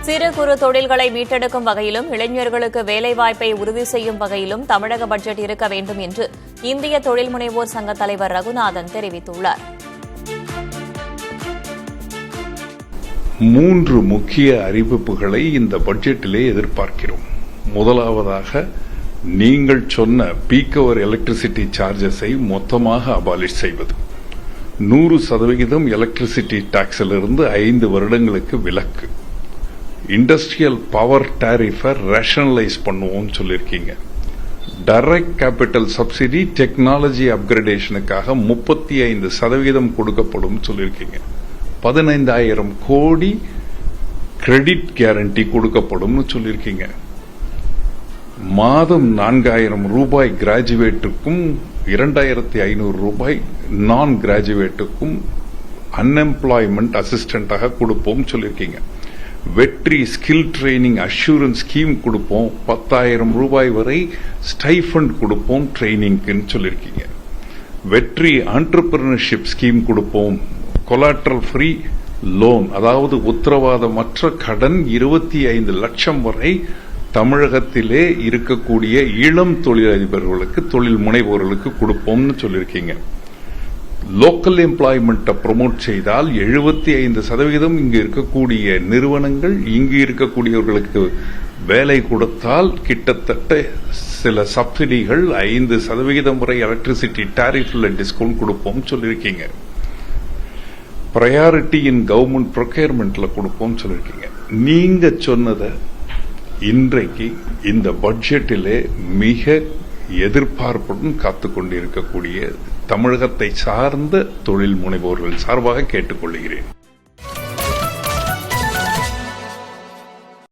சிறு குறு தொழில்களை மீட்டெடுக்கும் வகையிலும் இளைஞர்களுக்கு வேலைவாய்ப்பை உறுதி செய்யும் வகையிலும் தமிழக பட்ஜெட் இருக்க வேண்டும் என்று இந்திய தொழில் முனைவோர் சங்க தலைவர் ரகுநாதன் தெரிவித்துள்ளார். 3 முக்கிய அறிவிப்புகளை இந்த பட்ஜெட்டிலே எதிர்பார்க்கிறோம். முதலாவதாக, நீங்கள் சொன்ன பீக் அவர் எலக்ட்ரிசிட்டி சார்ஜஸை மொத்தமாக அபாலிஷ் செய்வது, 100% எலக்ட்ரிசிட்டி டாக்ஸிலிருந்து 5 வருடங்களுக்கு விலக்கு, இண்டஸ்ட்ரியல் பவர் டாரிஃபை ரேஷனலைஸ் பண்ணுவோம் சொல்லியிருக்கீங்க, டைரக்ட் கேபிட்டல் சப்சிடி டெக்னாலஜி அப்கிரேடேஷனுக்காக 35% கொடுக்கப்படும் சொல்லியிருக்கீங்க, 15,000 கோடி கிரெடிட் கேரண்டி கொடுக்கப்படும் சொல்லியிருக்கீங்க, மாதம் 4,000 ரூபாய் கிராஜுவேட்டுக்கும் 2,500 ரூபாய் நான் கிராஜுவேட்டுக்கும் அன்எம்ப்ளாய்மெண்ட் அசிஸ்டண்டாக கொடுப்போம் சொல்லியிருக்கீங்க, வெற்றி ஸ்கில் ட்ரைனிங் அஷூரன்ஸ் ஸ்கீம் கொடுப்போம், 10,000 ரூபாய் வரை ஸ்டைஃபண்ட் கொடுப்போம் ட்ரைனிங்க்குன்னு சொல்லியிருக்கீங்க, வெற்றி ஆண்டர்பிரினர்ஷிப் ஸ்கீம் கொடுப்போம், கொலாட்ரல் ஃப்ரீ லோன் அதாவது உத்தரவாதமற்ற கடன் 25 லட்சம் வரை தமிழகத்திலே இருக்கக்கூடிய இளம் தொழிலதிபர்களுக்கு தொழில் முனைவோர்களுக்கு கொடுப்போம்னு சொல்லியிருக்கீங்க, லோக்கல் எம்ப்ளாய்மெண்ட்டை ப்ரொமோட் செய்தால் 75% இங்கு இருக்கக்கூடிய நிறுவனங்கள் இங்கு இருக்கக்கூடியவர்களுக்கு வேலை கொடுத்தால் கிட்டத்தட்ட சில சப்சிடிகள் 5% வரை எலக்ட்ரிசிட்டி டாரிஃப்ல டிஸ்கவுண்ட் கொடுப்போம் சொல்லியிருக்கீங்க, பிரையாரிட்டி இன் கவர்மெண்ட் ப்ரொக்யூர்மெண்ட்ல கொடுப்போம் சொல்லியிருக்கீங்க. நீங்க சொன்னதை இன்றைக்கு இந்த பட்ஜெட்டிலே மிக எதிர்பார்ப்புடன் காத்துக்கொண்டிருக்கக்கூடிய தமிழகத்தை சார்ந்த தொழில் முனைவோர்கள் சார்பாக கேட்டுக்கொள்கிறேன்.